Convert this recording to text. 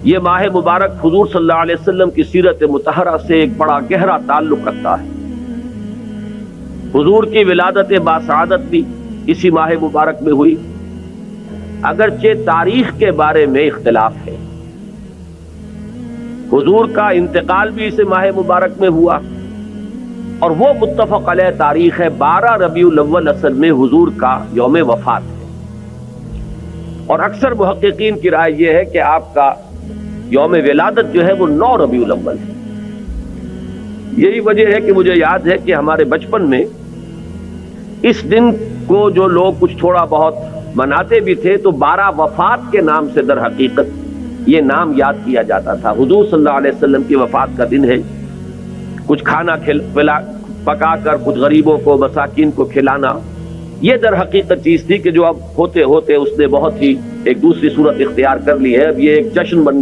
یہ ماہ مبارک حضور صلی اللہ علیہ وسلم کی سیرت مطہرہ سے ایک بڑا گہرا تعلق رکھتا ہے۔ حضور کی ولادت باسعادت بھی اسی ماہ مبارک میں ہوئی، اگرچہ تاریخ کے بارے میں اختلاف ہے۔ حضور کا انتقال بھی اس ماہ مبارک میں ہوا، اور وہ متفق علیہ تاریخ ہے 12 ربیع الاول اصل میں حضور کا یوم وفات ہے، اور اکثر محققین کی رائے یہ ہے کہ آپ کا یوم ولادت جو ہے وہ 9 ربیع الاول ہے۔ یہی وجہ ہے کہ مجھے یاد ہے کہ ہمارے بچپن میں اس دن کو جو لوگ کچھ تھوڑا بہت مناتے بھی تھے تو 12 وفات کے نام سے در حقیقت یہ نام یاد کیا جاتا تھا۔ حضور صلی اللہ علیہ وسلم کی وفات کا دن ہے، کچھ کھانا پکا کر کچھ غریبوں کو مساکین کو کھلانا، یہ در حقیقت چیز تھی کہ جو اب ہوتے ہوتے اس نے بہت ہی ایک دوسری صورت اختیار کر لی ہے۔ اب یہ ایک جشن بن گیا۔